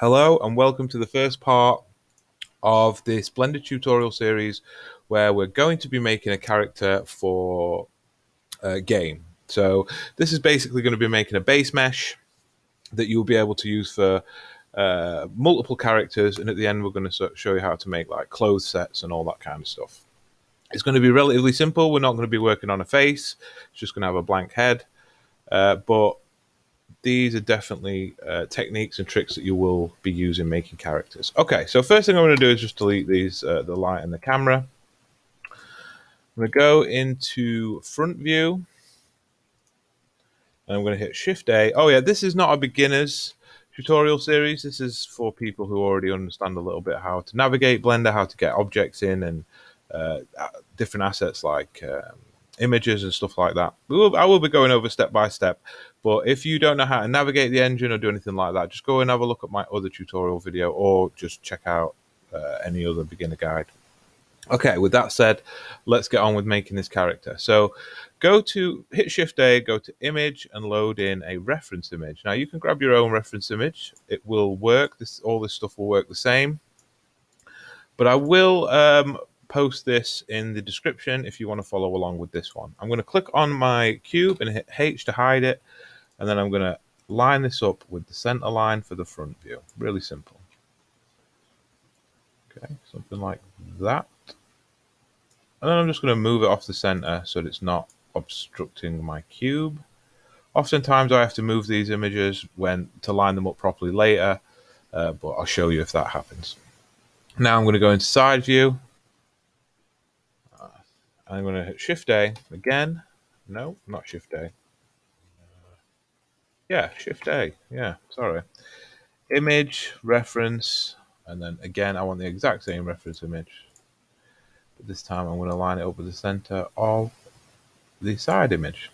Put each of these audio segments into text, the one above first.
Hello and welcome to the first part of this Blender tutorial series where we're going to be making a character for a game. So this is basically going to be making a base mesh that you'll be able to use for multiple characters, and at the end we're going to show you how to make like clothes sets and all that kind of stuff. It's going to be relatively simple. We're not going to be working on a face. It's just going to have a blank head. But these are definitely techniques and tricks that you will be using making characters. Okay, so first thing I'm going to do is just delete these, the light and the camera. I'm going to go into front view, and I'm going to hit Shift A. Oh yeah, this is not a beginner's tutorial series. This is for people who already understand a little bit how to navigate Blender, how to get objects in, and different assets like images and stuff like that. I will be going over step by step, but if you don't know how to navigate the engine or do anything like that, just go and have a look at my other tutorial video or just check out any other beginner guide. Okay, with that said, let's get on with making this character. So hit Shift A, go to image and load in a reference image. Now you can grab your own reference image. It will work. All this stuff will work the same. But I will post this in the description if you want to follow along with this one. I'm going to click on my cube and hit H to hide it. And then I'm going to line this up with the center line for the front view. Really simple. Okay, something like that. And then I'm just going to move it off the center so that it's not obstructing my cube. Oftentimes I have to move these images to line them up properly later, but I'll show you if that happens. Now I'm going to go into side view. I'm going to hit Shift A again. No, not Shift A. Yeah, Shift A. Yeah, sorry. Image, reference, and then again, I want the exact same reference image. But this time I'm going to line it up with the center of the side image.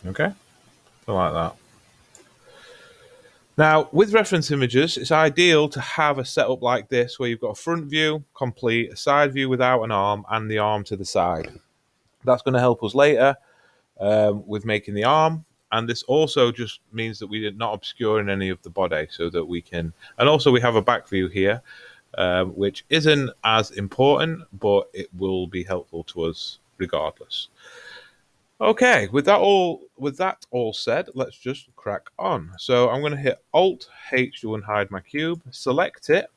Okay, so like that. Now, with reference images, it's ideal to have a setup like this where you've got a front view complete, a side view without an arm, and the arm to the side. That's going to help us later with making the arm. And this also just means that we are not obscuring any of the body so that we can... And also we have a back view here, which isn't as important, but it will be helpful to us regardless. Okay, with that all said, let's just crack on. So I'm going to hit Alt H to unhide my cube, select it,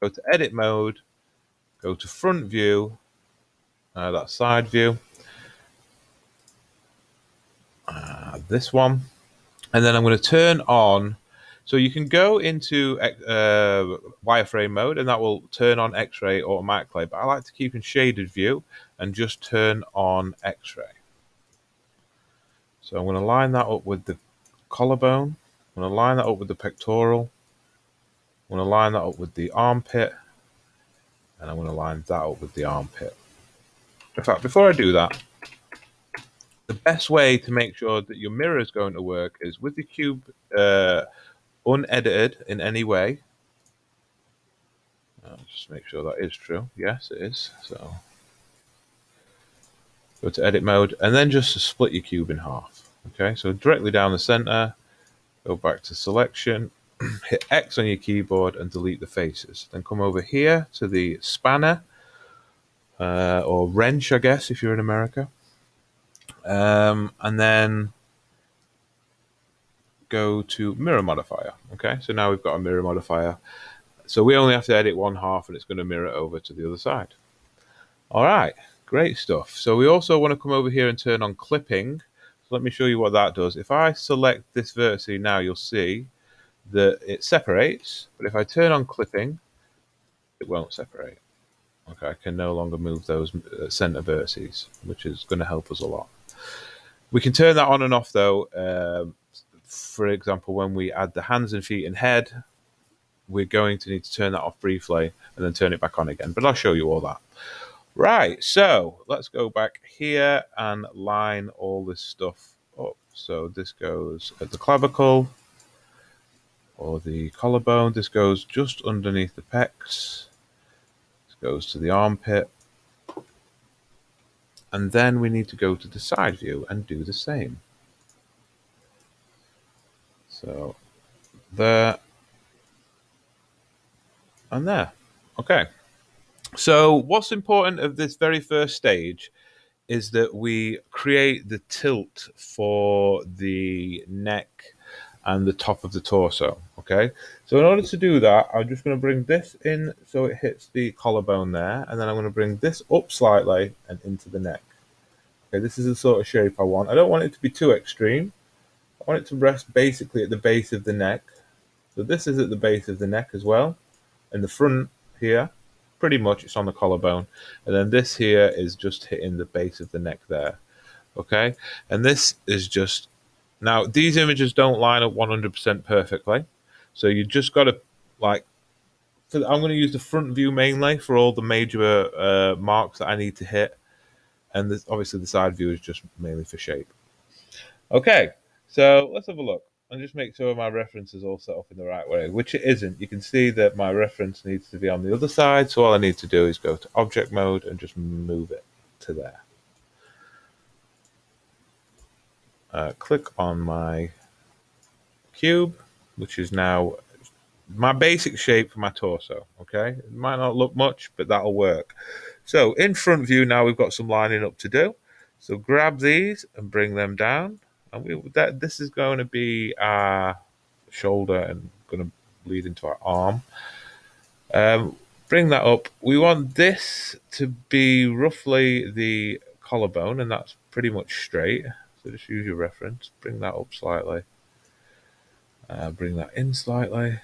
go to Edit Mode, go to Front View, that's Side View, this one, and then I'm going to turn on. So you can go into wireframe mode, and that will turn on X-ray automatically. But I like to keep in shaded view and just turn on X-ray. So I'm going to line that up with the collarbone. I'm going to line that up with the pectoral. I'm going to line that up with the armpit. And I'm going to line that up with the armpit. In fact, before I do that, the best way to make sure that your mirror is going to work is with the cube unedited in any way. Just make sure that is true. Yes, it is. So go to edit mode and then just split your cube in half. Okay, so directly down the center, go back to selection, hit X on your keyboard and delete the faces. Then come over here to the spanner or wrench, I guess, if you're in America. And then go to mirror modifier. Okay, so now we've got a mirror modifier. So we only have to edit one half and it's going to mirror over to the other side. All right, great stuff. So we also want to come over here and turn on clipping. So let me show you what that does. If I select this vertex now, you'll see that it separates. But if I turn on clipping, it won't separate. Okay, I can no longer move those center vertices, which is going to help us a lot. We can turn that on and off though. For example, when we add the hands and feet and head, we're going to need to turn that off briefly and then turn it back on again. But I'll show you all that. Right, so let's go back here and line all this stuff up. So this goes at the clavicle or the collarbone. This goes just underneath the pecs. This goes to the armpit. And then we need to go to the side view and do the same. So there and there. Okay. So what's important of this very first stage is that we create the tilt for the neck and the top of the torso. Okay, so in order to do that, I'm just going to bring this in so it hits the collarbone there, and then I'm going to bring this up slightly and into the neck. Okay, this is the sort of shape I want. I don't want it to be too extreme. I want it to rest basically at the base of the neck. So this is at the base of the neck as well, and the front here, pretty much it's on the collarbone, and then this here is just hitting the base of the neck there. Okay, and this is just now these images don't line up 100% perfectly, so you just got to like. I'm going to use the front view mainly for all the major marks that I need to hit, and this, obviously the side view is just mainly for shape. Okay, so let's have a look and just make sure my reference is all set up in the right way, which it isn't. You can see that my reference needs to be on the other side, so all I need to do is go to object mode and just move it to there. Click on my cube, which is now my basic shape for my torso. Okay, it might not look much, but that'll work. So in front view now we've got some lining up to do. So grab these and bring them down, and this is going to be our shoulder and going to bleed into our arm. Bring that up. We want this to be roughly the collarbone, and that's pretty much straight. So just use your reference. Bring that up slightly. Bring that in slightly.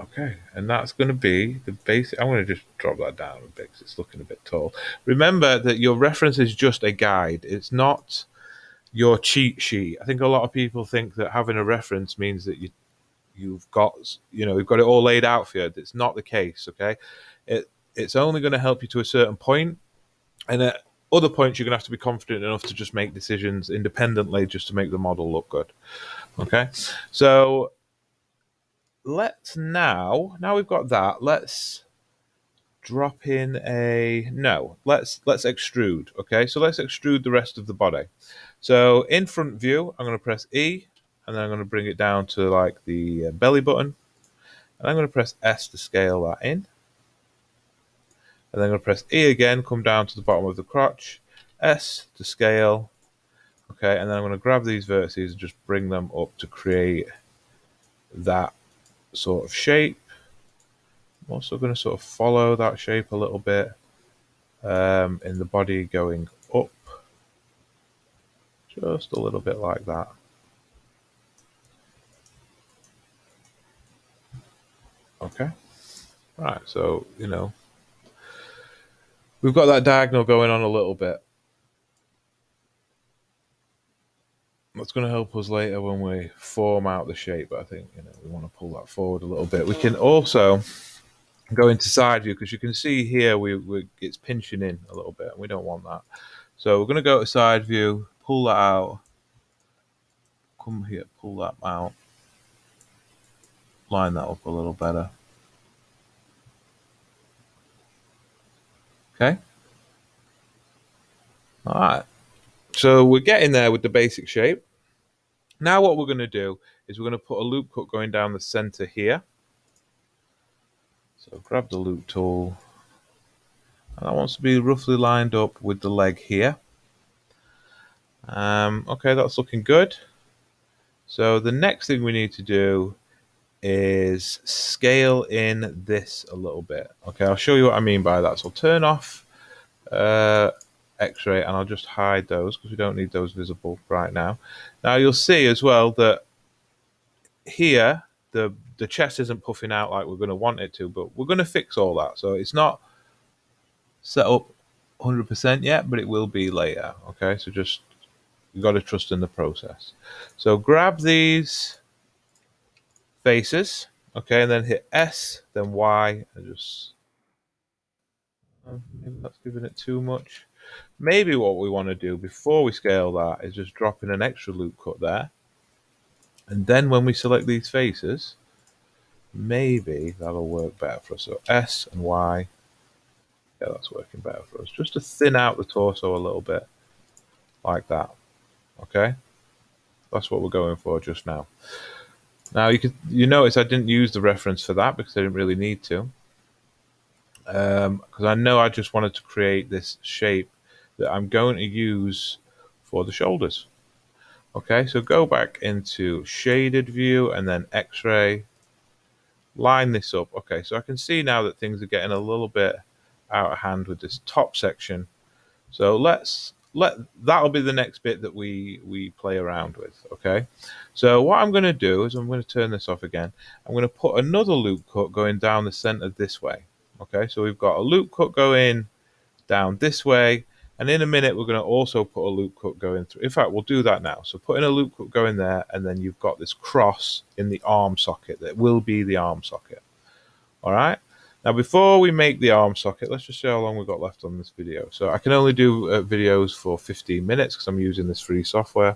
Okay, and that's going to be the basic. I'm going to just drop that down a bit because it's looking a bit tall. Remember that your reference is just a guide. It's not your cheat sheet. I think a lot of people think that having a reference means that you've got you've got it all laid out for you. It's not the case. Okay, it's only going to help you to a certain point, and at other points you're going to have to be confident enough to just make decisions independently just to make the model look good. Okay, so let's now we've got that, let's drop in let's extrude. Okay, so let's extrude the rest of the body. So in front view I'm going to press E, and then I'm going to bring it down to like the belly button, and I'm going to press S to scale that in, and then I'm going to press E again, come down to the bottom of the crotch, S to scale. Okay, and then I'm going to grab these vertices and just bring them up to create that sort of shape. I'm also going to sort of follow that shape a little bit in the body going up, just a little bit like that. Okay, right, so we've got that diagonal going on a little bit. That's going to help us later when we form out the shape, but I think we want to pull that forward a little bit. We can also go into side view because you can see here it's pinching in a little bit, and we don't want that. So we're going to go to side view, pull that out, come here, pull that out, line that up a little better. Okay. All right. So we're getting there with the basic shape. Now what we're going to do is we're going to put a loop cut going down the center here. So grab the loop tool, and that wants to be roughly lined up with the leg here. Okay, that's looking good. So the next thing we need to do is scale in this a little bit. Okay, I'll show you what I mean by that. So I'll turn off X-ray, and I'll just hide those because we don't need those visible right now. Now you'll see as well that here the chest isn't puffing out like we're going to want it to, but we're going to fix all that. So it's not set up 100% yet, but it will be later. Okay, so just you got to trust in the process. So grab these faces, okay, and then hit S, then Y, and just maybe that's giving it too much. Maybe what we want to do before we scale that is just drop in an extra loop cut there, and then when we select these faces, maybe that'll work better for us. So S and Y, yeah, that's working better for us. Just to thin out the torso a little bit, like that. Okay. That's what we're going for just now. Now you notice I didn't use the reference for that because I didn't really need to. Because I know I just wanted to create this shape that I'm going to use for the shoulders. Okay, so go back into shaded view and then X-ray. Line this up. Okay, so I can see now that things are getting a little bit out of hand with this top section. So that'll be the next bit that we play around with. Okay, so what I'm going to do is I'm going to turn this off again. I'm going to put another loop cut going down the center this way. Okay, so we've got a loop cut going down this way, and in a minute we're going to also put a loop cut going through. In fact, we'll do that now. So put in a loop cut going there, and then you've got this cross in the arm socket that will be the arm socket. All right. Now, before we make the arm socket, let's just see how long we've got left on this video. So I can only do videos for 15 minutes because I'm using this free software.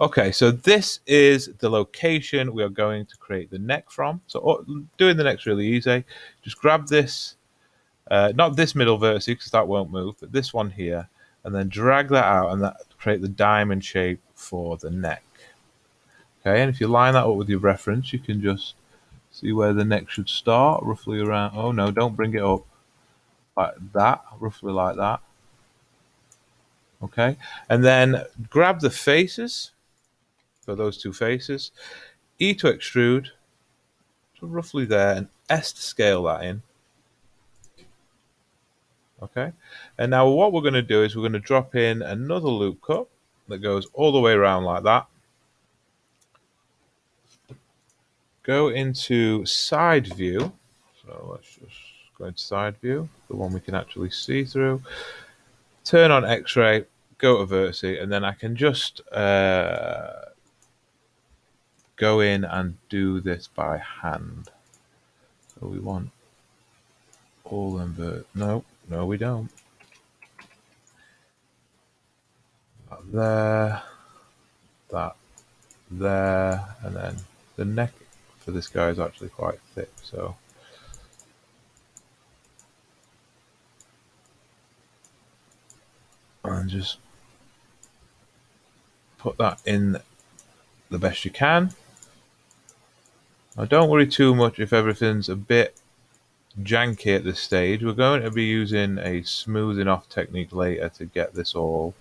Okay, so this is the location we are going to create the neck from. So doing the neck's really easy. Just grab this, not this middle vertex because that won't move, but this one here, and then drag that out and that create the diamond shape for the neck. Okay, and if you line that up with your reference, you can just see where the neck should start, roughly around. Oh no, don't bring it up like that, roughly like that. Okay, and then grab the faces. So those two faces, E to extrude, so roughly there, and S to scale that in. Okay, and now what we're going to do is we're going to drop in another loop cut that goes all the way around like that. Go into side view. So let's just go into side view, the one we can actually see through. Turn on X-ray, go to vertex, and then I can just go in and do this by hand. So we want all them no, we don't. That there, that there, and then the neck for this guy is actually quite thick, so and just put that in the best you can. Now don't worry too much if everything's a bit janky at this stage. We're going to be using a smoothing off technique later to get this all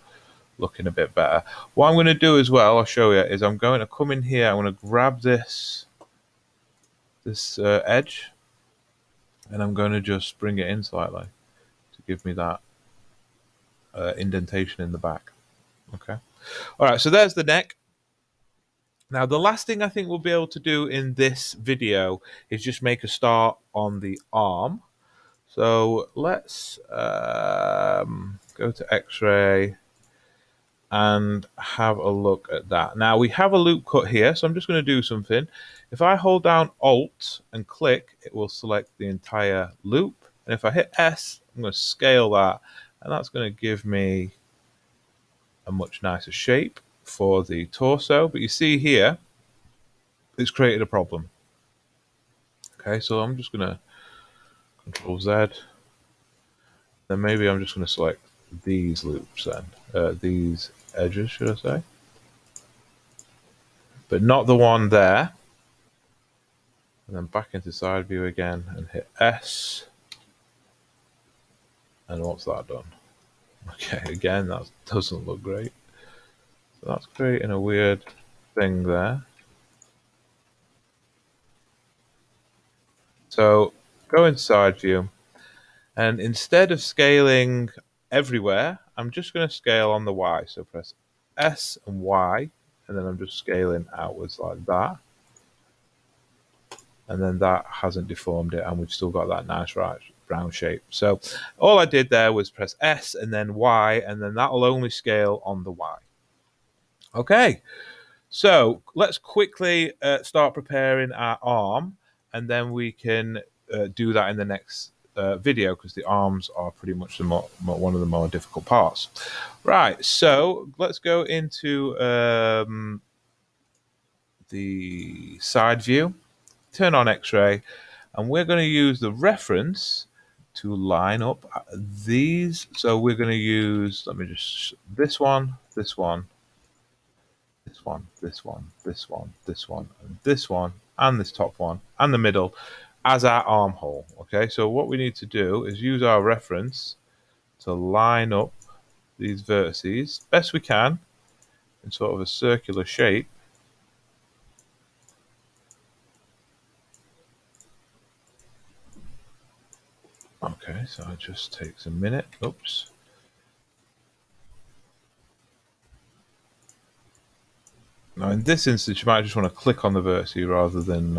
looking a bit better. What I'm going to do as well, I'll show you, is I'm going to come in here, I'm going to grab this edge, and I'm going to just bring it in slightly to give me that indentation in the back. Okay. All right, so there's the neck. Now, the last thing I think we'll be able to do in this video is just make a start on the arm. So let's go to X-ray and have a look at that. Now, we have a loop cut here, so I'm just going to do something. If I hold down Alt and click, it will select the entire loop. And if I hit S, I'm going to scale that, and that's going to give me a much nicer shape for the torso. But you see here, it's created a problem. Okay, so I'm just going to Control Z. Then maybe I'm just going to select these loops then, these edges, should I say, but not the one there. And then back into side view again and hit S. And what's that done? Okay, again, that doesn't look great. So that's creating a weird thing there. So go in side view, and instead of scaling everywhere, I'm just going to scale on the Y. So press S and Y, and then I'm just scaling outwards like that. And then that hasn't deformed it, and we've still got that nice round shape. So all I did there was press S and then Y, and then that'll only scale on the Y. Okay, so let's quickly start preparing our arm, and then we can do that in the next video, because the arms are pretty much one of the more difficult parts. Right, so let's go into the side view, turn on X-ray, and we're going to use the reference to line up these. So we're going to use, let me just, this one, this one, this one, this one, this one, and this one, and this top one, and the middle as our armhole. Okay, so what we need to do is use our reference to line up these vertices best we can in sort of a circular shape. Okay, so it just takes a minute. Oops. Now in this instance, you might just want to click on the vertex rather than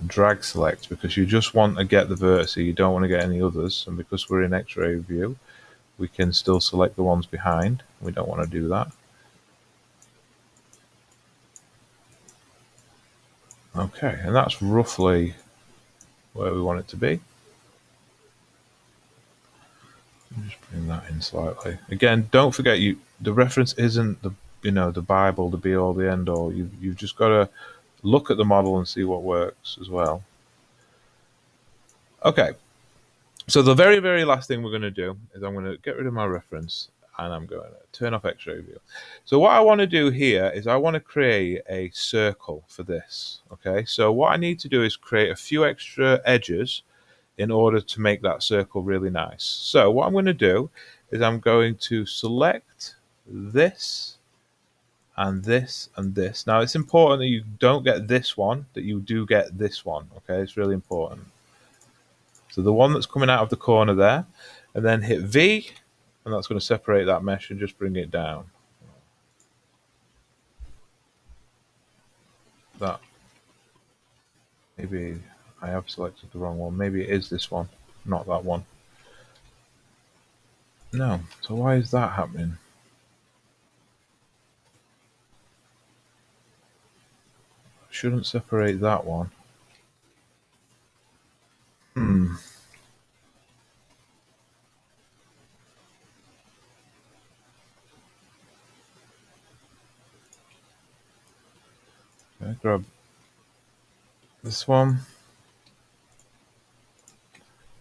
drag select, because you just want to get the vertex, you don't want to get any others. And because we're in X-ray view, we can still select the ones behind. We don't want to do that. Okay, and that's roughly where we want it to be. Just bring that in slightly. Again, don't forget, the reference isn't the Bible, the be all, the end all. You've just got to look at the model and see what works as well. Okay, so the very, very last thing we're going to do is I'm going to get rid of my reference and I'm going to turn off X-ray view. So what I want to do here is I want to create a circle for this. Okay, so what I need to do is create a few extra edges in order to make that circle really nice. So what I'm going to do is I'm going to select this and this and this. Now it's important that you don't get this one, that you do get this one. Okay, it's really important. So the one that's coming out of the corner there, and then hit V, and that's going to separate that mesh and just bring it down. That, maybe I have selected the wrong one. Maybe it is this one, not that one. No, so why is that happening? Shouldn't separate that one. Okay, grab this one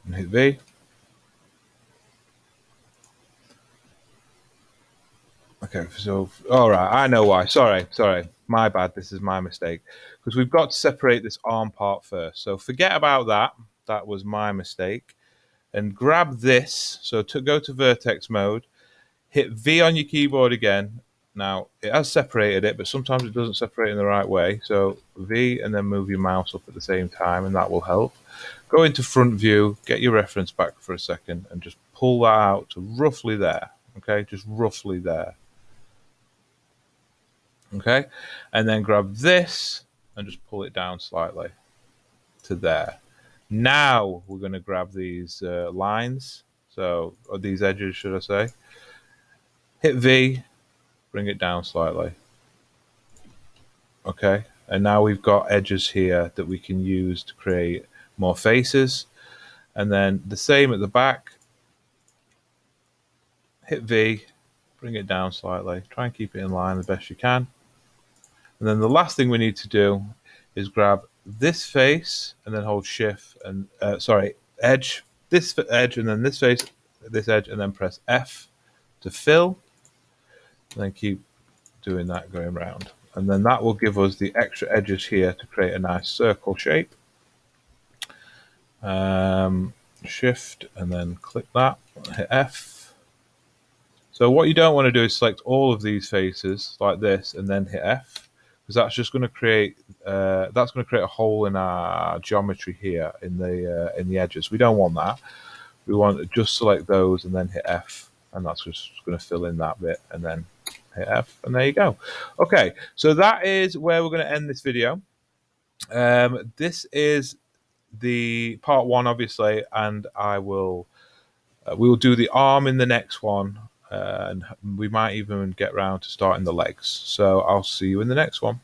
and hit V. Okay, so all right, I know why. Sorry, my bad. This is my mistake, because we've got to separate this arm part first. So forget about that. That was my mistake. And grab this. So to go to vertex mode, hit V on your keyboard again. Now it has separated it, but sometimes it doesn't separate in the right way. So V and then move your mouse up at the same time, and that will help. Go into front view, get your reference back for a second, and just pull that out to roughly there. Okay, just roughly there. Okay, and then grab this and just pull it down slightly to there. Now we're going to grab these lines, or these edges, should I say. Hit V, bring it down slightly. Okay, and now we've got edges here that we can use to create more faces. And then the same at the back. Hit V, bring it down slightly. Try and keep it in line the best you can. And then the last thing we need to do is grab this face and then hold Shift and edge, this edge, and then this face, this edge, and then press F to fill. And then keep doing that going around. And then that will give us the extra edges here to create a nice circle shape. Shift and then click that, hit F. So what you don't want to do is select all of these faces like this and then hit F, because that's just going to create a hole in our geometry here in the edges. We don't want that. We want to just select those and then hit F, and that's just going to fill in that bit, and then hit F, and there you go. Okay, so that is where we're going to end this video. This is the part one, obviously, and we will do the arm in the next one, and we might even get around to starting the legs. So I'll see you in the next one.